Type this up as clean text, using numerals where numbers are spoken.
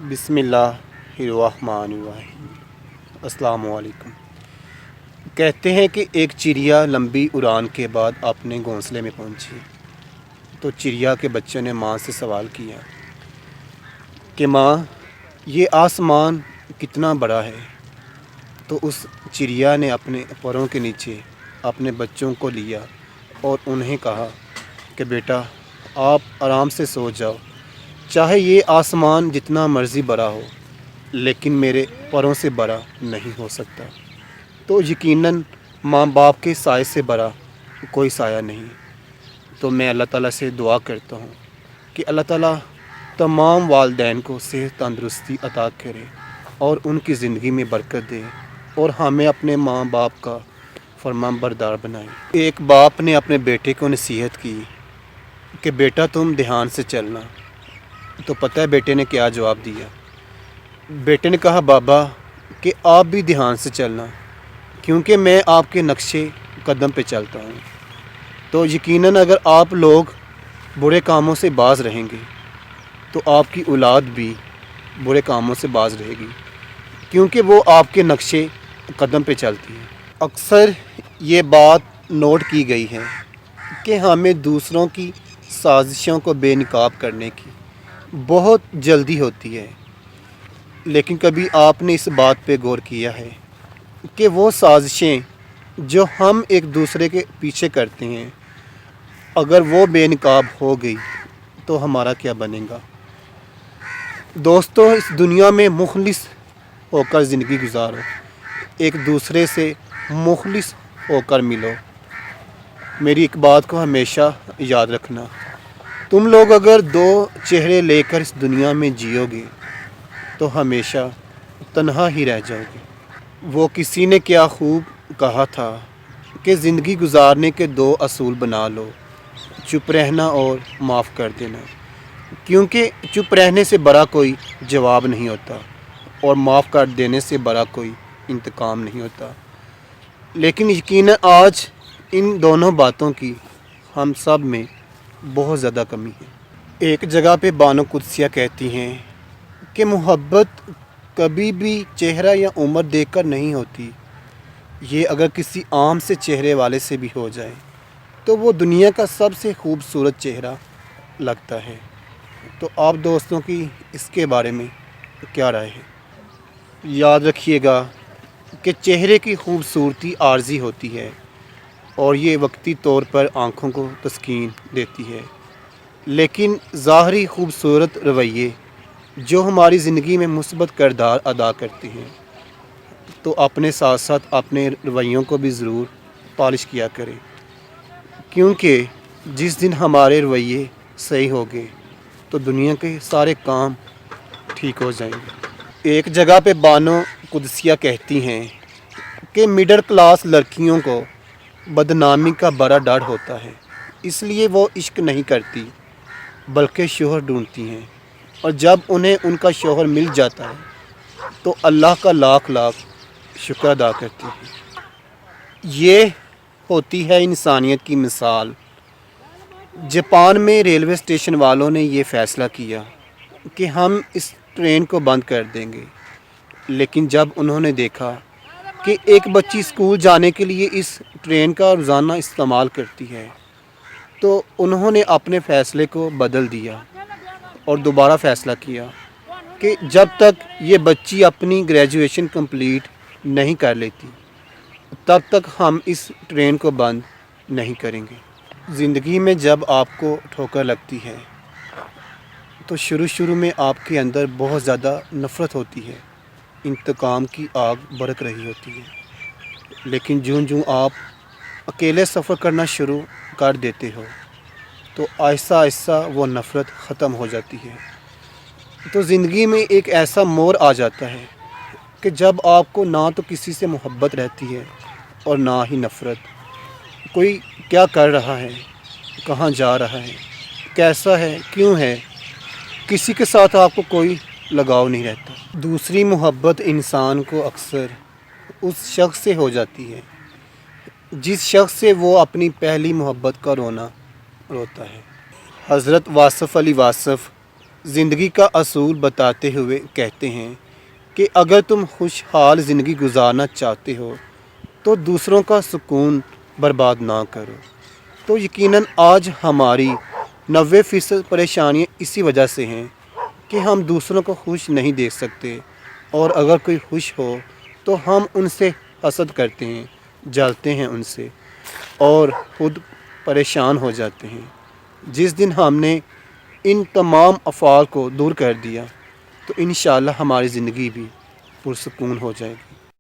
بسم اللہ الرحمن الرحیم۔ السلام علیکم۔ کہتے ہیں کہ ایک چڑیا لمبی اڑان کے بعد اپنے گھونسلے میں پہنچی تو چڑیا کے بچے نے ماں سے سوال کیا کہ ماں، یہ آسمان کتنا بڑا ہے؟ تو اس چڑیا نے اپنے پروں کے نیچے اپنے بچوں کو لیا اور انہیں کہا کہ بیٹا، آپ آرام سے سو جاؤ، چاہے یہ آسمان جتنا مرضی بڑا ہو لیکن میرے پروں سے بڑا نہیں ہو سکتا۔ تو یقیناً ماں باپ کے سائے سے بڑا کوئی سایہ نہیں۔ تو میں اللہ تعالیٰ سے دعا کرتا ہوں کہ اللہ تعالیٰ تمام والدین کو صحت تندرستی عطا کرے اور ان کی زندگی میں برکت دے اور ہمیں اپنے ماں باپ کا فرمان بردار بنائے۔ ایک باپ نے اپنے بیٹے کو نصیحت کی کہ بیٹا، تم دھیان سے چلنا۔ تو پتہ ہے بیٹے نے کیا جواب دیا؟ بیٹے نے کہا، بابا کہ آپ بھی دھیان سے چلنا کیونکہ میں آپ کے نقشے قدم پہ چلتا ہوں۔ تو یقیناً اگر آپ لوگ برے کاموں سے باز رہیں گے تو آپ کی اولاد بھی برے کاموں سے باز رہے گی کیونکہ وہ آپ کے نقشے قدم پہ چلتی ہے۔ اکثر یہ بات نوٹ کی گئی ہے کہ ہمیں دوسروں کی سازشوں کو بے نقاب کرنے کی بہت جلدی ہوتی ہے، لیکن کبھی آپ نے اس بات پہ غور کیا ہے کہ وہ سازشیں جو ہم ایک دوسرے کے پیچھے کرتے ہیں، اگر وہ بے نقاب ہو گئی تو ہمارا کیا بنے گا؟ دوستو، اس دنیا میں مخلص ہو کر زندگی گزارو، ایک دوسرے سے مخلص ہو کر ملو۔ میری ایک بات کو ہمیشہ یاد رکھنا، تم لوگ اگر دو چہرے لے کر اس دنیا میں جیو گے تو ہمیشہ تنہا ہی رہ جاؤ گے۔ وہ کسی نے کیا خوب کہا تھا کہ زندگی گزارنے کے دو اصول بنا لو، چپ رہنا اور معاف کر دینا، کیونکہ چپ رہنے سے بڑا کوئی جواب نہیں ہوتا اور معاف کر دینے سے بڑا کوئی انتقام نہیں ہوتا۔ لیکن یقیناً آج ان دونوں باتوں کی ہم سب میں بہت زیادہ کمی ہے۔ ایک جگہ پہ بانو قدسیہ کہتی ہیں کہ محبت کبھی بھی چہرہ یا عمر دیکھ کر نہیں ہوتی، یہ اگر کسی عام سے چہرے والے سے بھی ہو جائے تو وہ دنیا کا سب سے خوبصورت چہرہ لگتا ہے۔ تو آپ دوستوں کی اس کے بارے میں کیا رائے ہے؟ یاد رکھیے گا کہ چہرے کی خوبصورتی عارضی ہوتی ہے اور یہ وقتی طور پر آنکھوں کو تسکین دیتی ہے، لیکن ظاہری خوبصورت رویے جو ہماری زندگی میں مثبت کردار ادا کرتے ہیں، تو اپنے ساتھ ساتھ اپنے رویوں کو بھی ضرور پالش کیا کریں، کیونکہ جس دن ہمارے رویے صحیح ہوں گے تو دنیا کے سارے کام ٹھیک ہو جائیں گے۔ ایک جگہ پہ بانو قدسیہ کہتی ہیں کہ مڈل کلاس لڑکیوں کو بدنامی کا بڑا ڈر ہوتا ہے، اس لیے وہ عشق نہیں کرتی بلکہ شوہر ڈھونڈتی ہیں، اور جب انہیں ان کا شوہر مل جاتا ہے تو اللہ کا لاکھ لاکھ شکر ادا کرتی ہیں۔ یہ ہوتی ہے انسانیت کی مثال۔ جاپان میں ریلوے اسٹیشن والوں نے یہ فیصلہ کیا کہ ہم اس ٹرین کو بند کر دیں گے، لیکن جب انہوں نے دیکھا کہ ایک بچی اسکول جانے کے لیے اس ٹرین کا روزانہ استعمال کرتی ہے تو انہوں نے اپنے فیصلے کو بدل دیا اور دوبارہ فیصلہ کیا کہ جب تک یہ بچی اپنی گریجویشن کمپلیٹ نہیں کر لیتی تب تک ہم اس ٹرین کو بند نہیں کریں گے۔ زندگی میں جب آپ کو ٹھوکر لگتی ہے تو شروع میں آپ کے اندر بہت زیادہ نفرت ہوتی ہے، انتقام کی آگ بھڑک رہی ہوتی ہے، لیکن جوں آپ اکیلے سفر کرنا شروع کر دیتے ہو تو آہستہ آہستہ وہ نفرت ختم ہو جاتی ہے۔ تو زندگی میں ایک ایسا موڑ آ جاتا ہے کہ جب آپ کو نہ تو کسی سے محبت رہتی ہے اور نہ ہی نفرت۔ کوئی کیا کر رہا ہے، کہاں جا رہا ہے، کیسا ہے، کیوں ہے، کسی کے ساتھ آپ کو کوئی لگاؤ نہیں رہتا۔ دوسری محبت انسان کو اکثر اس شخص سے ہو جاتی ہے جس شخص سے وہ اپنی پہلی محبت کا رونا روتا ہے۔ حضرت واصف علی واصف زندگی کا اصول بتاتے ہوئے کہتے ہیں کہ اگر تم خوشحال زندگی گزارنا چاہتے ہو تو دوسروں کا سکون برباد نہ کرو۔ تو یقیناً آج ہماری 90% پریشانیاں اسی وجہ سے ہیں کہ ہم دوسروں کو خوش نہیں دیکھ سکتے، اور اگر کوئی خوش ہو تو ہم ان سے حسد کرتے ہیں، جلتے ہیں ان سے اور خود پریشان ہو جاتے ہیں۔ جس دن ہم نے ان تمام افعال کو دور کر دیا تو انشاءاللہ ہماری زندگی بھی پرسکون ہو جائے گی۔